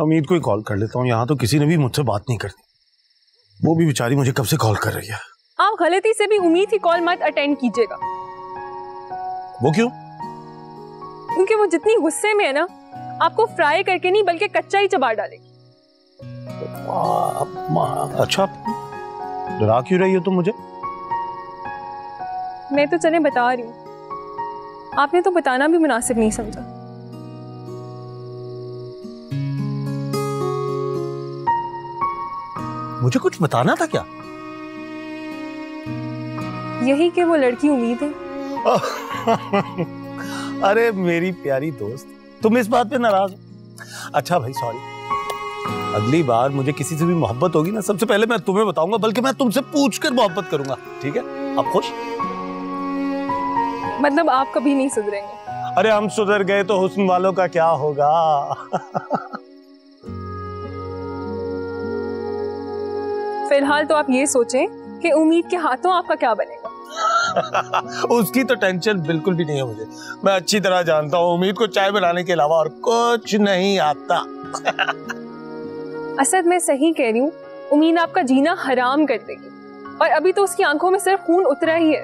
उम्मीद को ही कॉल कर लेता हूँ। यहाँ तो किसी ने भी मुझसे बात नहीं करती, वो भी बेचारी मुझे कब से कॉल कर रही है। आप गलती से भी उम्मीद की कॉल मत अटेंड कीजिएगा। वो क्यों? क्योंकि वो जितनी गुस्से में है ना, आपको फ्राई करके नहीं बल्कि कच्चा ही चबा डालेगी। अच्छा, डरा क्यों रही हो तुम मुझे? मैं तो चले बता रही हूँ, आपने तो बताना भी मुनासिब नहीं समझा। मुझे कुछ बताना था क्या? यही कि वो लड़की उम्मीद है। अरे मेरी प्यारी दोस्त, तुम इस बात पे नाराज हो? अच्छा भाई सॉरी, अगली बार मुझे किसी से भी मोहब्बत होगी ना, सबसे पहले मैं तुम्हें बताऊंगा, बल्कि मैं तुमसे पूछकर मोहब्बत करूंगा। ठीक है, आप खुश? मतलब आप कभी नहीं सुधरेंगे? अरे हम सुधर गए तो हुस्न वालों का क्या होगा? फिलहाल तो आप ये सोचें कि उम्मीद के हाथों आपका क्या बनेगा। उसकी तो टेंशन बिल्कुल भी नहीं है मुझे। मैं अच्छी तरह जानता हूँ उम्मीद को चाय बनाने के अलावा और कुछ नहीं आता। असद मैं सही कह रही हूँ, उम्मीद आपका जीना हराम कर देगी, और अभी तो उसकी आंखों में सिर्फ खून उतरा ही है।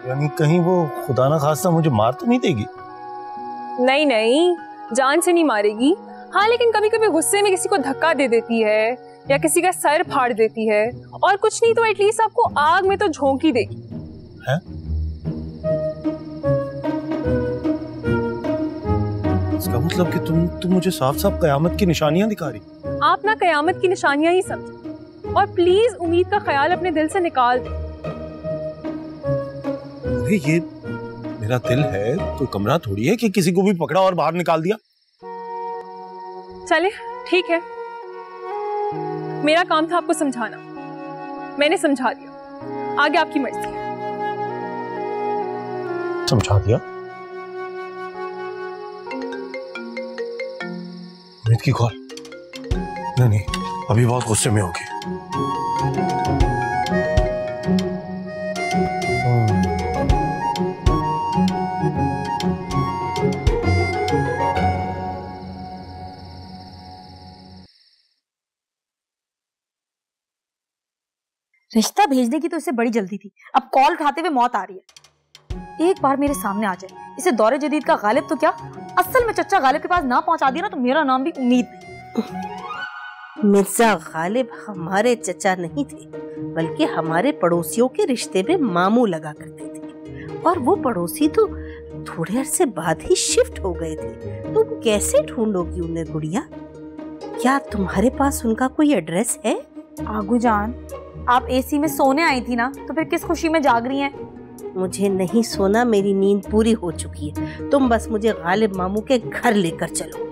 यानी कहीं वो खुदा ना खास्ता मुझे मार तो नहीं देगी? नहीं नहीं, जान से नहीं मारेगी। हाँ, लेकिन कभी कभी गुस्से में किसी को धक्का दे देती है या किसी का सर फाड़ देती है, और कुछ नहीं तो एटलीस्ट आपको आग में तो झोंक ही देगी। है? इसका मतलब कि तुम मुझे साफ साफ कयामत की निशानियां दिखा रही। आप ना कयामत की निशानियां ही समझो, और प्लीज उम्मीद का ख्याल अपने दिल से निकाल दें। अरे ये मेरा दिल है, कोई कमरा थोड़ी है कि किसी को भी पकड़ा और बाहर निकाल दिया। चले ठीक है, मेरा काम था आपको समझाना, मैंने समझा दिया, आगे आपकी मर्जी है। समझा दिया? उम्मीद की कॉल? नहीं, अभी बहुत गुस्से में होगी। रिश्ता भेजने की तो इसे बड़ी जल्दी थी, अब कॉल उठाते हुए मौत आ रही है। एक बार मेरे सामने आ जाए, इसे दौरे जदीद का गालिब तो क्या, असल में चच्चा गालिब के पास ना पहुंचा दिया ना तो मेरा नाम भी उम्मीद नहीं। मिर्जा गालिब हमारे चचा नहीं थे, बल्कि हमारे पड़ोसियों के रिश्ते में मामू लगा करते थे, और वो पड़ोसी तो थोड़े अरसे बाद ही शिफ्ट हो गए थे। तुम कैसे ढूंढोगी उन्हें गुड़िया? क्या तुम्हारे पास उनका कोई एड्रेस है? आगू जान, आप एसी में सोने आई थी ना, तो फिर किस खुशी में जाग रही हैं? मुझे नहीं सोना, मेरी नींद पूरी हो चुकी है। तुम बस मुझे गालिब मामू के घर लेकर चलो।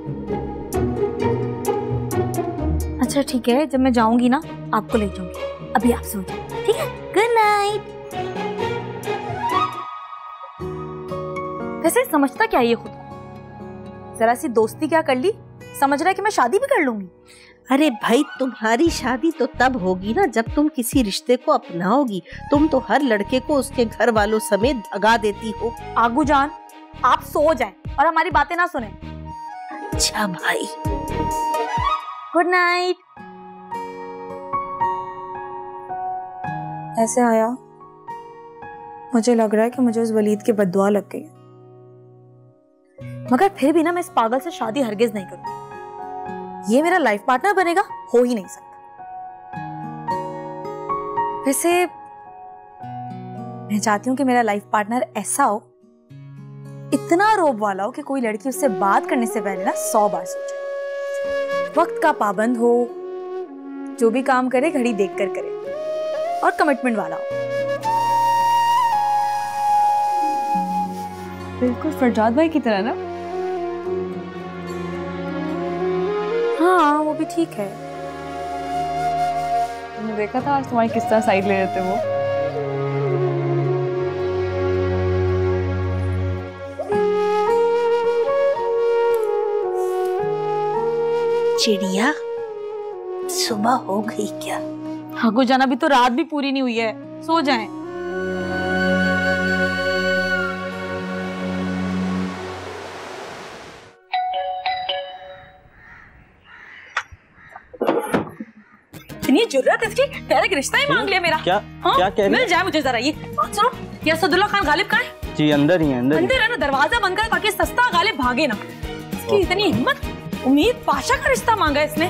अच्छा ठीक है, जब मैं जाऊंगी ना आपको ले जाऊंगी, अभी आप सो जाओ, ठीक है? Good night. वैसे समझता क्या ये खुद को? जरा सी दोस्ती क्या कर ली, समझ रहा है कि मैं शादी भी कर लूंगी। अरे भाई, तुम्हारी शादी तो तब होगी ना जब तुम किसी रिश्ते को अपनाओगी। तुम तो हर लड़के को उसके घर वालों समेत भगा देती हो। आगू जान, आप सो जाएं और हमारी बातें ना सुने। अच्छा भाई, गुड नाइट। ऐसे आया, मुझे लग रहा है कि मुझे उस वलीद की बद्दुआ लग गई, मगर फिर भी ना मैं इस पागल से शादी हरगिज नहीं करूंगी। ये मेरा लाइफ पार्टनर बनेगा, हो ही नहीं सकता। वैसे मैं चाहती हूं कि मेरा लाइफ पार्टनर ऐसा हो, इतना रोब वाला हो कि कोई लड़की उससे बात करने से पहले ना 100 बार सोचे। वक्त का पाबंद हो, जो भी काम करे घड़ी देखकर करे, और कमिटमेंट वाला हो। बिल्कुल फरजाद भाई की तरह ना। हाँ वो भी ठीक है। तुमने देखा था आज तुम्हारी किस तरह साइड ले रहे थे वो। चिड़िया, सुबह हो गई क्या? हाँ गुजाना, अभी तो रात भी पूरी नहीं हुई है, सो जाएं। इतनी जुर्रत इसकी, डायरेक्ट रिश्ता ही मांग लिया मेरा। क्या हाँ? क्या कह रही मिल जाए मुझे जरा ये बात सुनो। ये असदुल्ला खान गालिब कहाँ है? जी अंदर ही है, अंदर है ना, दरवाजा बंद कर ताकि सस्ता गालिब भागे ना। इसकी इतनी हिम्मत, उम्मीद पाशा का रिश्ता मांगा इसने।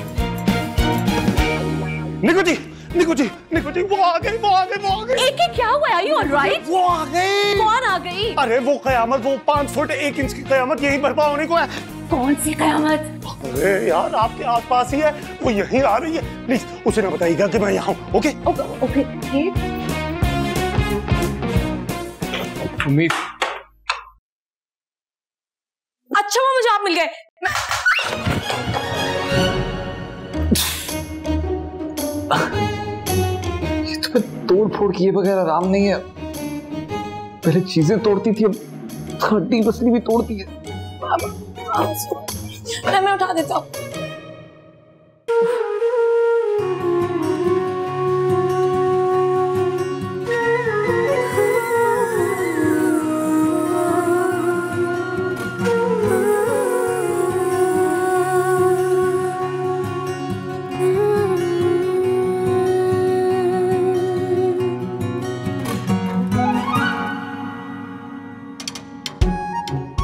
निको जी, निको जी, निको जी, वो आ गई, वो आ गई, वो आ गई। एक क्या हुआ? Are you all right? वो आ गई। कौन आ गई? अरे वो कयामत, वो 5 फुट 1 इंच की कयामत यही बर्पा होने को है। कौन सी कयामत? अरे यार आपके आसपास ही है, वो यहीं आ रही है। प्लीज उसे ना बताइएगा कि मैं यहाँ हूँ। Okay okay. उम्मीद, अच्छा वो मुझे आप मिल गए। ये तो तोड़ फोड़ किए बगैर आराम नहीं है। पहले चीजें तोड़ती थी, अब हड्डी पसली भी तोड़ती है। मैं उठा देता हूँ।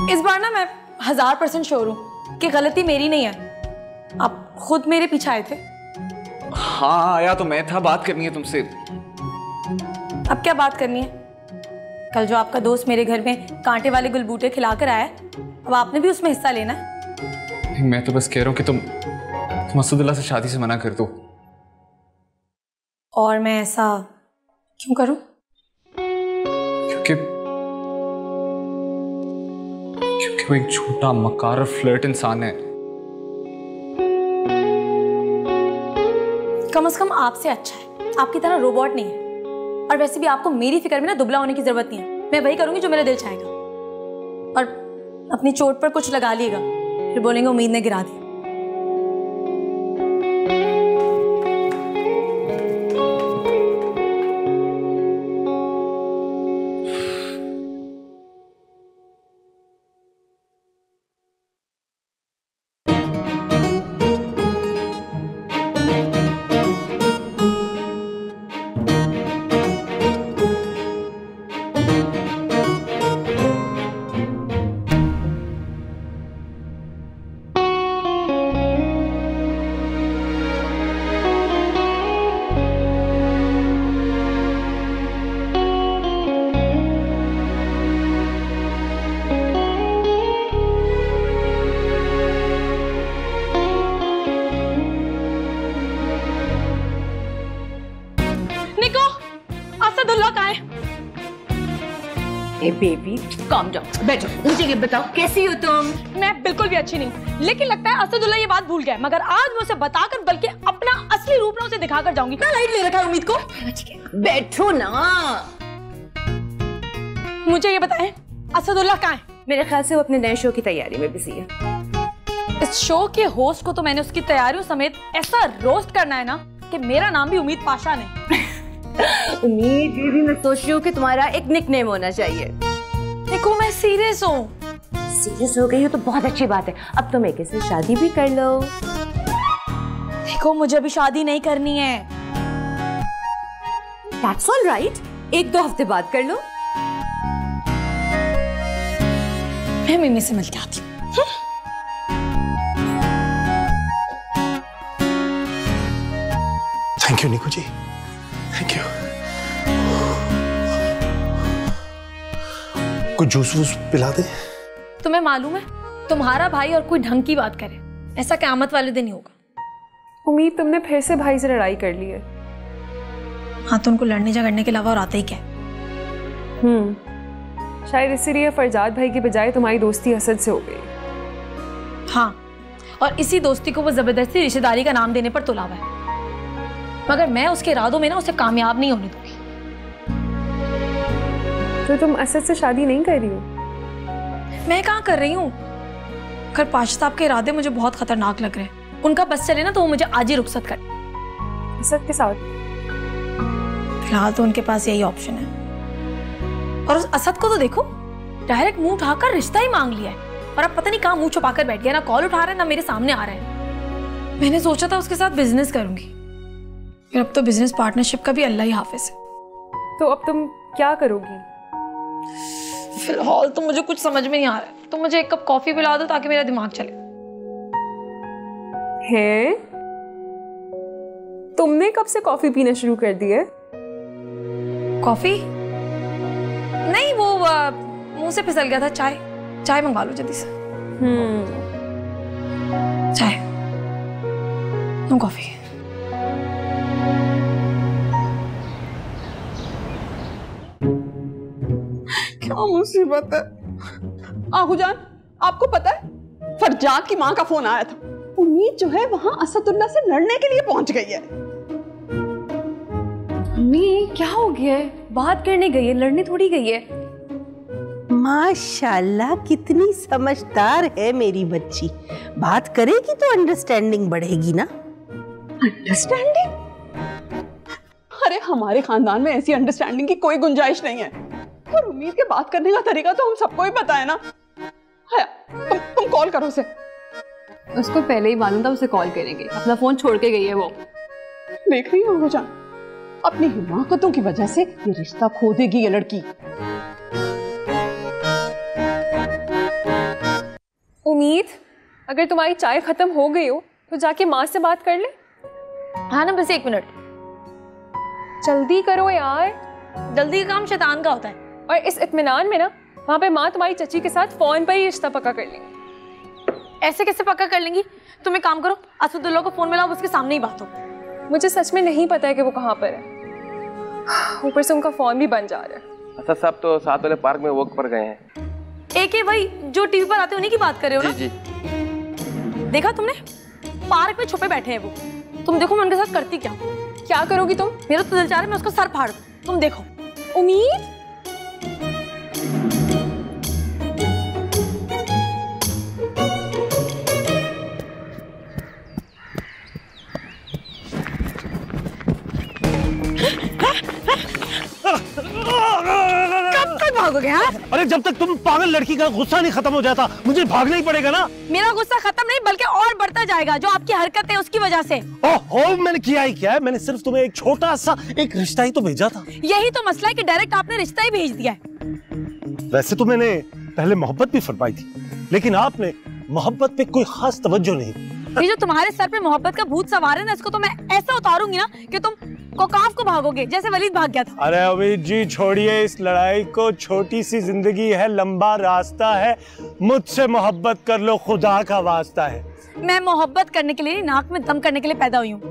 इस बार ना मैं 1000% श्योर हूँ कि गलती मेरी नहीं है। आप खुद मेरे पीछे आए थे। हाँ आया तो मैं था, बात करनी है तुमसे। अब क्या बात करनी है? कल जो आपका दोस्त मेरे घर में कांटे वाले गुलबूटे खिलाकर आया, अब आपने भी उसमें हिस्सा लेना है। मैं तो बस कह रहा हूँ कि तुम असदुल्ला से शादी से मना कर दो। और मैं ऐसा क्यों करूं? क्योंकि वो एक छोटा मकार फ्लर्ट इंसान है। कम से कम आपसे अच्छा है, आपकी तरह रोबोट नहीं है। और वैसे भी आपको मेरी फिक्र में ना दुबला होने की जरूरत नहीं है। मैं वही करूंगी जो मेरा दिल चाहेगा। और अपनी चोट पर कुछ लगा लिएगा, फिर बोलेंगे उम्मीद ने गिरा दिया। बेबी काम डाउन, बैठो। मुझे ये बताओ कैसी हो तुम? मैं बिल्कुल भी अच्छी नहीं, लेकिन लगता है असदुल्ला ये बात भूल गया। मगर आज मैं उसे बताकर बल्कि अपना असली रूप ना उसे दिखाकर जाऊंगी। क्या लाइट ले रखा है उम्मीद को? बैठो ना। मुझे ये बताएं असदुल्ला कहाँ है? मेरे ख्याल से वो अपने नए शो की तैयारी में बिजी है। इस शो के होस्ट को तो मैंने उसकी तैयारियों समेत ऐसा रोस्ट करना है ना कि मेरा नाम भी उम्मीद पाशा नहीं। उम्मीद बेबी, मैं सोच रही हूँ कि तुम्हारा एक निकनेम होना चाहिए। देखो मैं सीरियस हूँ। सीरियस हो गई हो तो बहुत अच्छी बात है। अब तुम एक से शादी भी कर लो। देखो मुझे अभी शादी नहीं करनी है। That's all right, 1-2 हफ्ते बाद कर लो। मैं मिमी से मिलके आती हूँ। थैंक यू निको जी, थैंक यू। कुछ जूस वूस पिला दे। तुम्हें मालूम है तुम्हारा भाई और कोई ढंग की बात करे ऐसा क़यामत वाले दिन ही होगा। उम्मीद तुमने फिर से भाई से लड़ाई कर ली है। हाँ तो उनको लड़ने झगड़ने के अलावा और आता ही क्या? शायद इसीलिए फरजाद भाई के बजाय तुम्हारी दोस्ती असद से हो गई। हाँ, और इसी दोस्ती को वो जबरदस्ती रिश्तेदारी का नाम देने पर तुला हुआ है। मगर मैं उसके इरादों में ना उसे कामयाब नहीं होने दूंगी। तो तुम असद से शादी नहीं कर रही हो? मैं कहाँ कर रही हूँ? खैर पाशा साहब के इरादे मुझे बहुत खतरनाक लग रहे हैं। उनका बस चले ना तो वो मुझे आज ही रुखसत कर। असद के साथ? फिलहाल तो उनके पास यही ऑप्शन है। और उस असद को तो देखो, डायरेक्ट मुंह उठाकर रिश्ता ही मांग लिया है। और अब पता नहीं कहाँ मुंह छुपाकर बैठ गया, ना कॉल उठा रहा है ना मेरे सामने आ रहा है। मैंने सोचा था उसके साथ बिजनेस करूंगी, फिर अब तो बिजनेस पार्टनरशिप का भी अल्लाह ही हाफिज है। तो अब तुम क्या करोगी? फिलहाल तो मुझे कुछ समझ में नहीं आ रहा है, तो मुझे एक कप कॉफी पिला दो ताकि मेरा दिमाग चले। है? तुमने कब से कॉफी पीना शुरू कर दी है? कॉफी नहीं, वो मुंह से फिसल गया था। चाय मंगवा लो जल्दी से। चाय, नो कॉफी। क्या मुसीबत है। आहूजान, आपको पता है फरजाद की माँ का फोन आया था। उम्मीद जो है वहां असदुल्ला से लड़ने के लिए पहुंच गई है। मम्मी क्या हो गया है? बात करने गई है, लड़ने थोड़ी गई है। माशाल्लाह कितनी समझदार है मेरी बच्ची। बात करेगी तो अंडरस्टैंडिंग बढ़ेगी ना। अंडरस्टैंडिंग? अरे हमारे खानदान में ऐसी अंडरस्टैंडिंग की कोई गुंजाइश नहीं है। और उम्मीद के बात करने का तरीका तो हम सबको ही पता है ना। है, तुम कॉल करो उसे। उसको पहले ही मालूम था उसे कॉल करेंगे, अपना फोन छोड़ के गई है वो। देख रही हो जान, अपनी हिमाकतों की वजह से ये रिश्ता खो देगी ये लड़की। उम्मीद, अगर तुम्हारी चाय खत्म हो गई हो तो जाके माँ से बात कर ले। हाँ ना, बस 1 मिनट। जल्दी करो यार। जल्दी का काम शैतान का होता है। और इस इत्मीनान में ना, वहाँ पे माँ तुम्हारी चची के साथ फोन पर ही रिश्ता पक्का कर लेंगी। ऐसे कैसे पक्का कर लेंगी? तुम एक काम करो, असदुल्ला को फोन मिलाओ, उसके सामने ही बात हो। मुझे सच में नहीं पता है कि वो कहाँ पर है। ऊपर से उनका फोन भी बन जा रहा है। अच्छा, सब तो साथ वाले पार्क में वॉक पर गए हैं। एक है भाई जो टीवी पर आते, उन्हीं की बात कर रहे हो ना? जी। देखा तुमने? पार्क में छुपे बैठे हैं वो। तुम देखो मैं उनके साथ करती क्या करोगी तुम? मेरा तो दिल चाह रहा है मैं उसका सर फाड़ दूं। तुम देखो। उम्मीद, भागोगे? हाँ? अरे जब तक तुम पागल लड़की का गुस्सा नहीं खत्म हो जाता मुझे भागना ही पड़ेगा ना। मेरा गुस्सा खत्म नहीं बल्कि और बढ़ता जाएगा, जो आपकी हरकत है उसकी वजह से। ओहो, मैंने किया ही क्या है? मैंने सिर्फ तुम्हें एक छोटा सा एक रिश्ता ही तो भेजा था। यही तो मसला है कि डायरेक्ट आपने रिश्ता ही भेज दिया है। वैसे तो मैंने पहले मोहब्बत भी फरमाई थी, लेकिन आपने मोहब्बत पे कोई खास तवज्जो नहीं। ये जो तुम्हारे सर पे मोहब्बत का भूत सवार है ना, इसको तो मैं ऐसा उतारूंगी ना कि तुम कोकाफ को भागोगे जैसे वलीद भाग गया था। अरे अमीद जी, छोड़िए इस लड़ाई को। छोटी सी जिंदगी है, लंबा रास्ता है। मुझसे मोहब्बत कर लो, खुदा का वास्ता है। मैं मोहब्बत करने के लिए नहीं, नाक में दम करने के लिए पैदा हुई हूँ।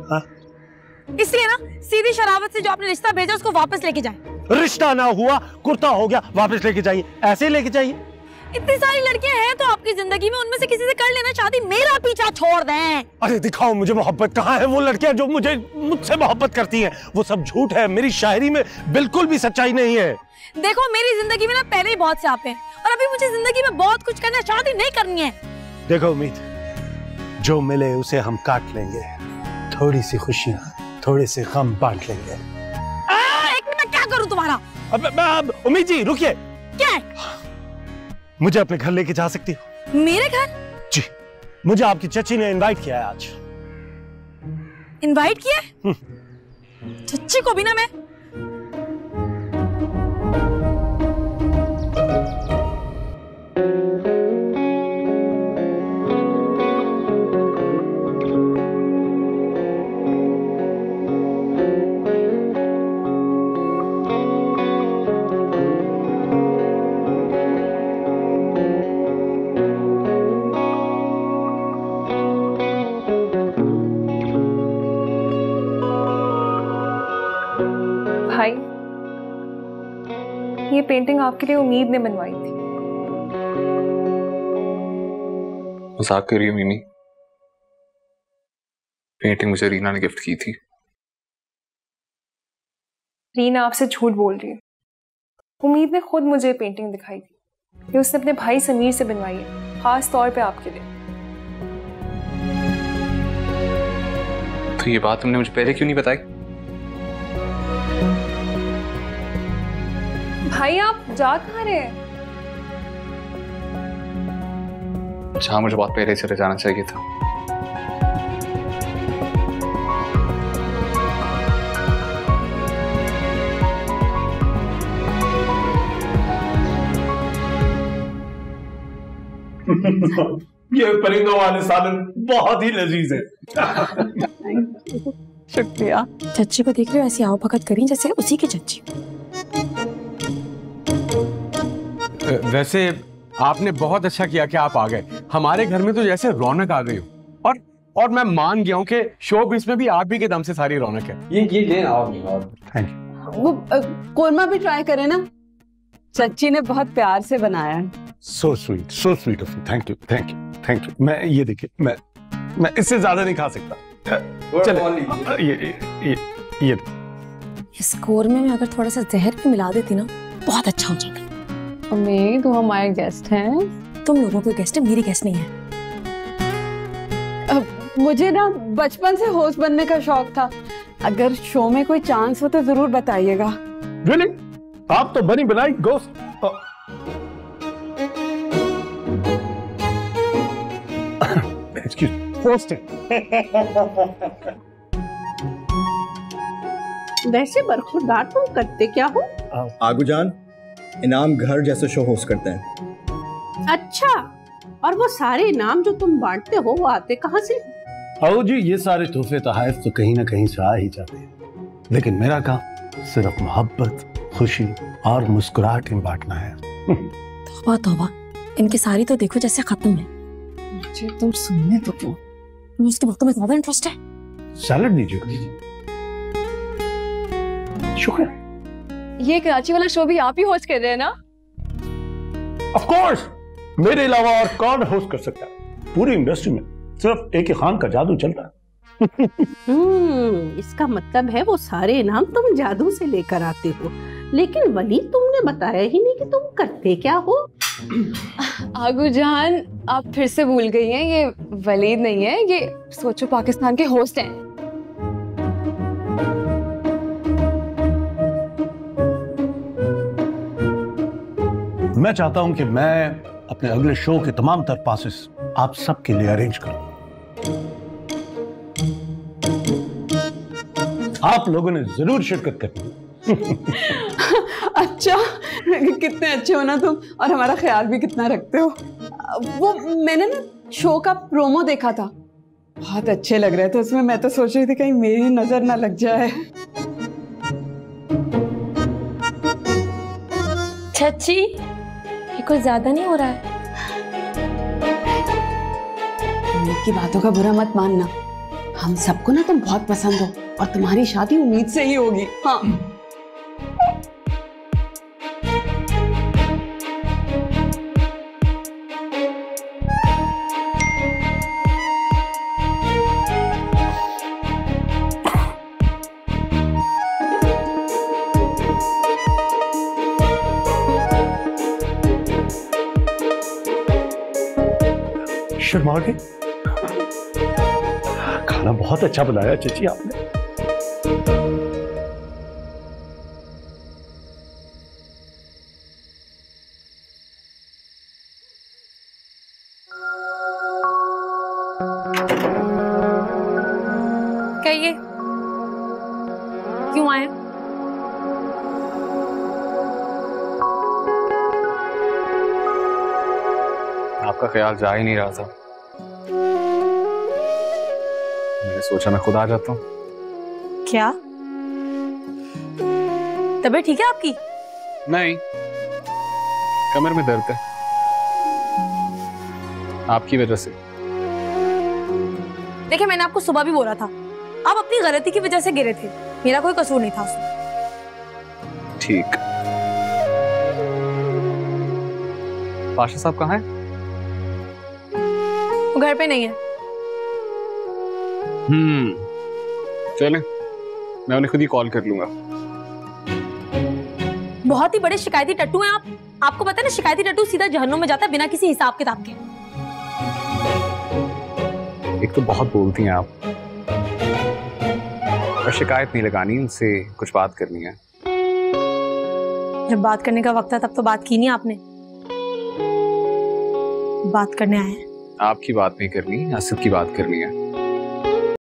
इसलिए ना सीधी शराबत से जो आपने रिश्ता भेजा उसको वापस लेके जाए। रिश्ता ना हुआ, कुर्ता हो गया, वापस लेके जाइए। ऐसे ही लेके जाइए। इतनी सारी लड़कियां हैं तो आपकी जिंदगी में, उनमें से किसी से कर लेना शादी, मेरा पीछा छोड़ दें। अरे दिखाओ मुझे मोहब्बत कहाँ है? वो लड़कियां जो मुझसे मोहब्बत करती हैं वो सब झूठ है। मेरी शायरी में बिल्कुल भी सच्चाई नहीं है। देखो मेरी जिंदगी में ना पहले ही बहुत से आप हैं और अभी मुझे जिंदगी में बहुत कुछ करना है, शादी नहीं करनी है। देखो उम्मीद, जो मिले उसे हम काट लेंगे। थोड़ी सी खुशियां, थोड़े से गम बांट लेंगे। एक मिनट, क्या करूं तुम्हारा? अब उम्मीद जी रुकिए। क्या? मुझे अपने घर लेके जा सकती हो? मेरे घर? जी, मुझे आपकी चची ने इनवाइट किया है आज। इनवाइट किया? चची को भी ना मैं। भाई, ये पेंटिंग आपके लिए उम्मीद ने बनवाई थी। मजाक कर रही हो मिमी? पेंटिंग मुझे रीना ने गिफ्ट की थी। रीना आपसे झूठ बोल रही है। उम्मीद ने खुद मुझे पेंटिंग दिखाई थी कि उसने अपने भाई समीर से बनवाई है, खास तौर पे आपके लिए। तो ये बात तुमने मुझे पहले क्यों नहीं बताई? भाई आप जा कहाँ रहे हैं? जहां मुझे बहुत पहले चले जाना चाहिए था। ये परिंदों वाले सालन बहुत ही लजीज है। शुक्रिया। चच्ची को देख रहे हो ऐसी आओ भगत करी जैसे उसी की चच्ची। वैसे आपने बहुत अच्छा किया कि आप आ गए। हमारे घर में तो जैसे रौनक आ गई हो। और मैं मान गया हूँ कि शोबिज़ में भी आप भी के दम से सारी रौनक है। ये ले और थैंक यू। वो कोरमा भी ट्राई करें ना, चच्ची ने बहुत प्यार से बनाया है। So sweet of you. Thank you thank you thank you. मैं ये देखिए मैं इससे ज्यादा नहीं खा सकता। चले ये इस कोरमे में अगर थोड़ा सा जहर भी मिला देती ना बहुत अच्छा हो जाता। उम्मीद वो हमारे गेस्ट हैं। तुम लोगों के गेस्ट है, मेरी गेस्ट नहीं है। मुझे ना बचपन से होस्ट बनने का शौक था। अगर शो में कोई चांस हो तो जरूर बताइएगा। Really? आप तो बनी बनाई गोस्ट। होस्ट वैसे बरखुरदार तुम करते क्या हो? आगूजान इनाम घर जैसे शो होस्ट करते हैं। अच्छा, और वो सारे इनाम जो तुम बांटते हो वो आते कहाँ से? आओ जी, ये सारे तोहफे तोहफे तो कहीं ना कहीं से आ ही जाते हैं, लेकिन मेरा काम सिर्फ मोहब्बत, खुशी और मुस्कुराहट में बांटना है। तौबा तौबा, इनकी सारी तो देखो जैसे खत्म है। मुझे तुम सुनने तो क्यों? उसकी बातों में ज्यादा इंटरेस्ट है। सैलड दीजिए। शुक्र। ये कराची वाला शो भी आप ही होस्ट कर रहे हैं ना? ऑफ कोर्स, मेरे अलावा और कौन होस्ट कर सकता है? पूरी इंडस्ट्री में सिर्फ एक ही खान का जादू चलता है। इसका मतलब है वो सारे इनाम तुम जादू से लेकर आते हो। लेकिन वलीद तुमने बताया ही नहीं कि तुम करते क्या हो। आगूजान, आप फिर से भूल गई हैं, ये वलीद नहीं है, ये सोचो पाकिस्तान के होस्ट हैं। मैं चाहता हूं कि मैं अपने अगले शो के तमाम तर पासेस आप सबके लिए अरेंज करूं। आप लोगों ने जरूर शिरकत करनी। अच्छा, कितने अच्छे हो ना तुम, और हमारा ख्याल भी कितना रखते हो। वो मैंने ना शो का प्रोमो देखा था, बहुत अच्छे लग रहे थे उसमें। मैं तो सोच रही थी कहीं मेरी नजर ना लग जाए। चच्ची, ये कुछ ज्यादा नहीं हो रहा है? उम्मीद की बातों का बुरा मत मानना। हम सबको ना तुम बहुत पसंद हो, और तुम्हारी शादी उम्मीद से ही होगी। हाँ, शर्मा गई। खाना बहुत अच्छा बनाया चची आपने। कहिए, क्यों आए? आपका ख्याल जा ही नहीं रहा था, मैंने सोचा मैं खुद आ जाता हूँ। क्या तबीयत ठीक है आपकी? नहीं, कमर में दर्द है, आपकी वजह से। देखिए, मैंने आपको सुबह भी बोला था, आप अपनी गलती की वजह से गिरे थे, मेरा कोई कसूर नहीं था उसमें। ठीक। पाशा साहब कहाँ है? वो घर पे नहीं है। चलें, मैं उन्हें खुद ही कॉल कर लूंगा। बहुत ही बड़े शिकायती टट्टू हैं आप। आपको पता है ना, शिकायती टट्टू सीधा जहन्नुम में जाता है बिना किसी हिसाब किताब के। एक तो बहुत बोलती हैं आप, और शिकायत नहीं लगानी, उनसे कुछ बात करनी है। जब बात करने का वक्त है तब तो बात की नहीं आपने। बात करने आए हैं। आपकी बात नहीं करनी, असद की बात करनी है।